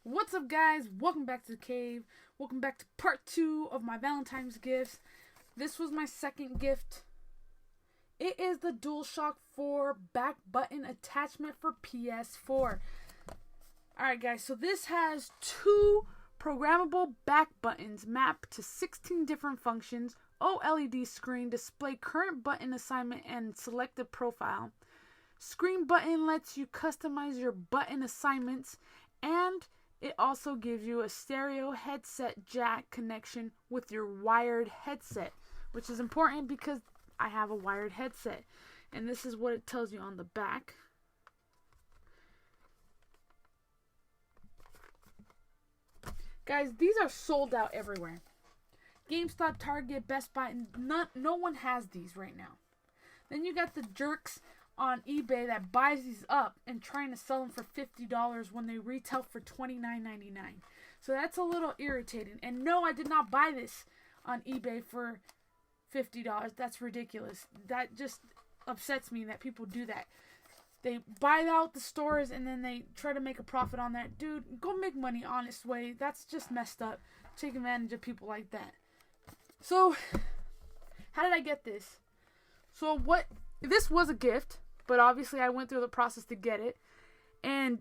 What's up, guys? Welcome back to the cave. Welcome back to part 2 of my Valentine's gifts. This was my second gift. It is the DualShock 4 back button attachment for PS4. Alright, guys, so this has 2 programmable back buttons mapped to 16 different functions. OLED screen display current button assignment and selected profile. Screen button lets you customize your button assignments, and it also gives you a stereo headset jack connection with your wired headset, which is important because I have a wired headset. And this is what it tells you on the back. Guys, these are sold out everywhere. GameStop, Target, Best Buy, no one has these right now. Then you got the jerks on eBay that buys these up and trying to sell them for $50 when they retail for $29.99. So that's a little irritating. And no, I did not buy this on eBay for $50. That's ridiculous. That just upsets me that people do that. They buy out the stores and then they try to make a profit on that. Dude, go make money honest way. That's just messed up. Take advantage of people like that. So, how did I get this? So this was a gift, but obviously I went through the process to get it. And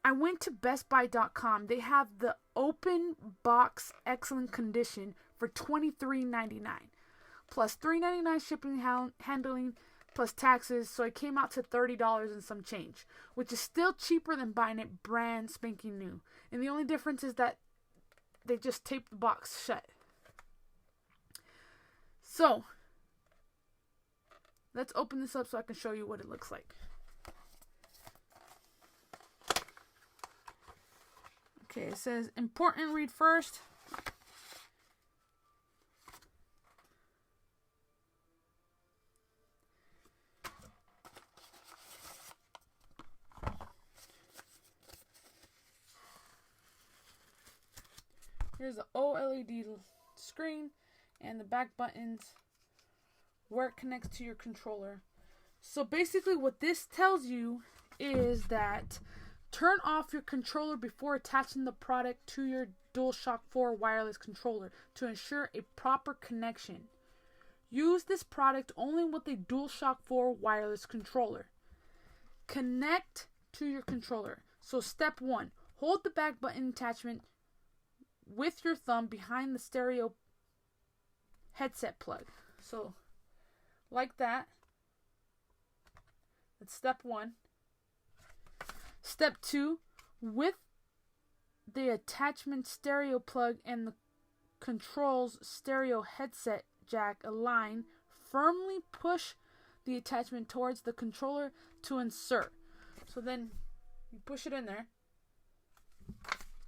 I went to bestbuy.com. They have the open box excellent condition for $23.99. Plus $3.99 shipping handling plus taxes. So it came out to $30 and some change, which is still cheaper than buying it brand spanking new. And the only difference is that they just taped the box shut. So, let's open this up so I can show you what it looks like. Okay, it says, important read first. Here's the OLED screen and the back buttons where it connects to your controller. So basically what this tells you is that turn off your controller before attaching the product to your DualShock 4 wireless controller to ensure a proper connection. Use this product only with a DualShock 4 wireless controller. Connect to your controller. So step 1, hold the back button attachment with your thumb behind the stereo headset plug. So, like that. That's step 1. Step 2, with the attachment stereo plug and the control's stereo headset jack aligned, firmly push the attachment towards the controller to insert. So then you push it in there.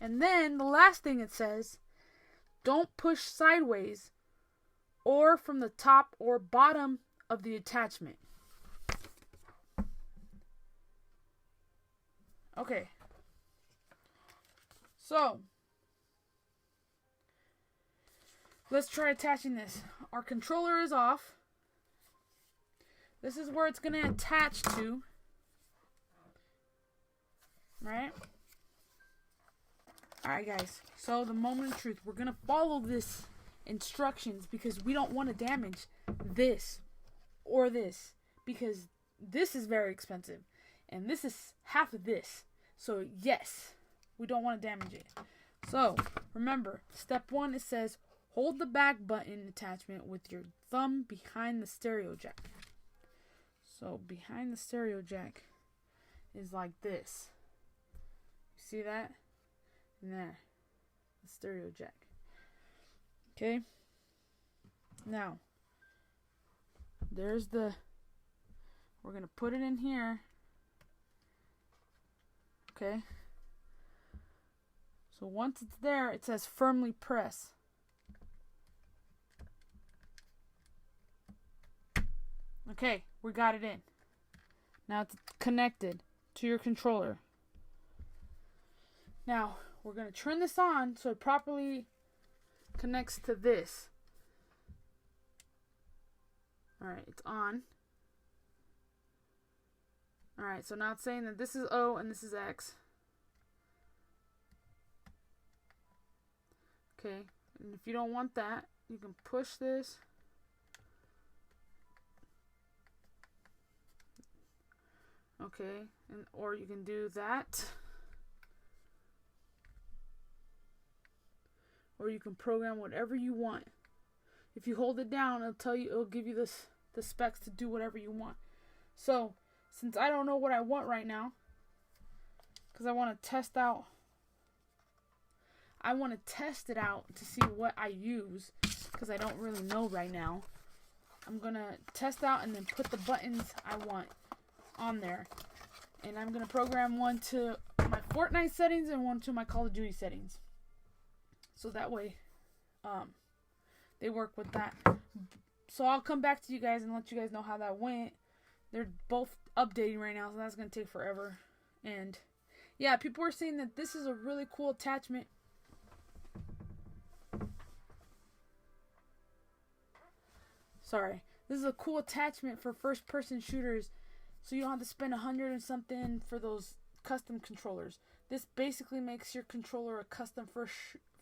And then the last thing it says, don't push sideways or from the top or bottom of the attachment. Okay. So, let's try attaching this. Our controller is off. This is where it's going to attach to. Right? Alright, guys, so the moment of truth, we're going to follow this instructions because we don't want to damage this or this, because this is very expensive and this is half of this. So yes, we don't want to damage it. So remember, step 1, it says hold the back button attachment with your thumb behind the stereo jack. So behind the stereo jack is like this. You see that? And there, the stereo jack. Okay. Now, we're going to put it in here. Okay. So once it's there, it says firmly press. Okay, we got it in. Now it's connected to your controller. Now, we're going to turn this on so it properly connects to this. Alright, it's on. Alright, so now it's saying that this is O and this is X. Okay, and if you don't want that, you can push this. Okay, and or you can do that. Or you can program whatever you want. If you hold it down, it'll give you the specs to do whatever you want. So, since I don't know what I want right now, because I want to test it out to see what I use, because I don't really know right now. I'm going to test out and then put the buttons I want on there. And I'm going to program one to my Fortnite settings and one to my Call of Duty settings. So that way, they work with that. So I'll come back to you guys and let you guys know how that went. They're both updating right now, so that's going to take forever. And yeah, people were saying that this is a really cool attachment. Sorry. This is a cool attachment for first-person shooters, so you don't have to spend $100 and something for those custom controllers. This basically makes your controller a custom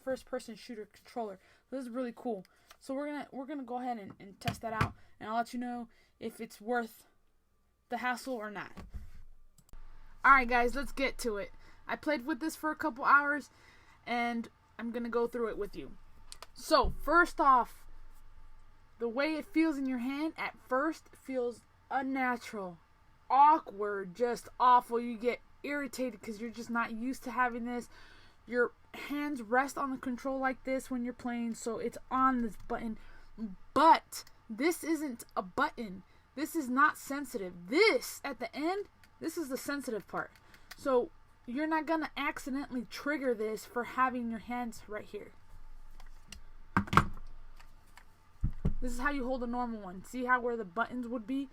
first-person shooter controller. This is really cool. So we're gonna go ahead and test that out, and I'll let you know if it's worth the hassle or not. Alright guys, let's get to it. I played with this for a couple hours, and I'm gonna go through it with you. So first off, the way it feels in your hand at first feels unnatural, awkward, just awful. You get irritated because you're just not used to having this. Your hands rest on the control like this when you're playing, so it's on this button. But this isn't a button. This is not sensitive. This, at the end, this is the sensitive part. So you're not going to accidentally trigger this for having your hands right here. This is how you hold a normal one. See how where the buttons would be?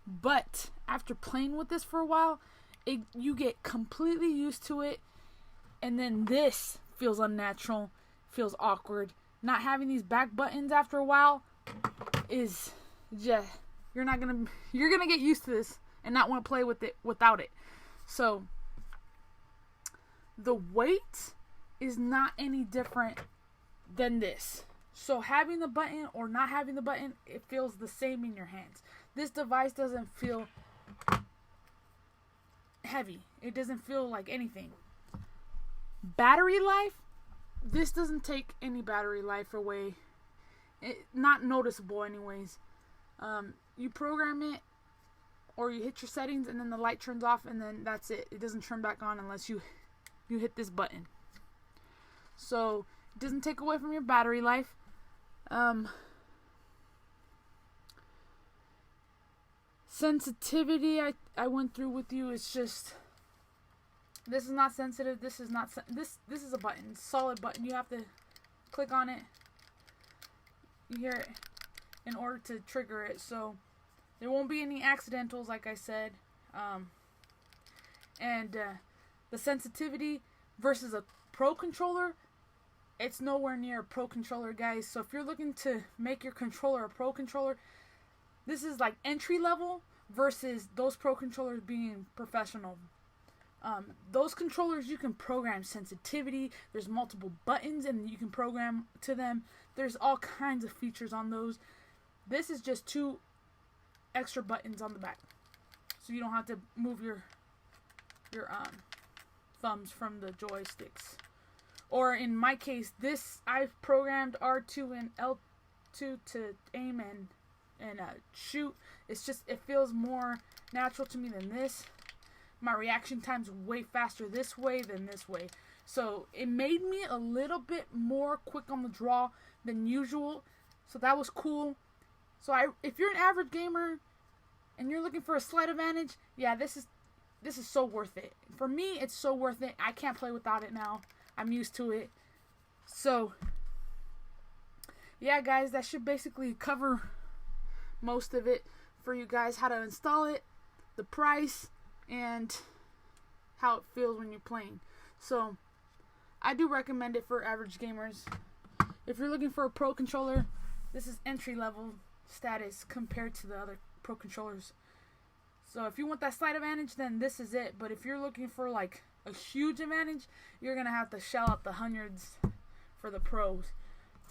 But after playing with this for a while, you get completely used to it, and then this feels unnatural, feels awkward. Not having these back buttons after a while is just, you're gonna get used to this and not want to play with it without it. So the weight is not any different than this. So having the button or not having the button, it feels the same in your hands. This device doesn't feel heavy. It doesn't feel like anything. Battery life, this doesn't take any battery life away. Not noticeable anyways. You program it or you hit your settings and then the light turns off and then that's it. It doesn't turn back on unless you hit this button. So it doesn't take away from your battery life. Sensitivity I went through with you. It's just, this is not sensitive. This is not this is a button, solid button. You have to click on it. You hear it in order to trigger it. So there won't be any accidentals, like I said. The sensitivity versus a Pro controller, it's nowhere near a Pro controller, guys. So if you're looking to make your controller a Pro controller, this is like entry level versus those Pro controllers being professional. Those controllers, you can program sensitivity. There's multiple buttons and you can program to them. There's all kinds of features on those. This is just 2 extra buttons on the back, so you don't have to move your thumbs from the joysticks. Or in my case, this, I've programmed R2 and L2 to aim and shoot. It's just, it feels more natural to me than this. My reaction time's way faster this way than this way. So it made me a little bit more quick on the draw than usual. So that was cool. So if you're an average gamer and you're looking for a slight advantage, yeah, this is so worth it. For me, it's so worth it. I can't play without it now. I'm used to it. So yeah, guys, that should basically cover most of it for you guys. How to install it, the price, and how it feels when you're playing. So I do recommend it for average gamers. If you're looking for a Pro controller, this is entry level status compared to the other Pro controllers. So if you want that slight advantage, then this is it. But if you're looking for like a huge advantage, you're gonna have to shell out the hundreds for the pros.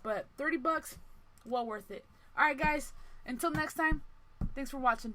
But $30, well worth it. Alright guys, until next time, thanks for watching.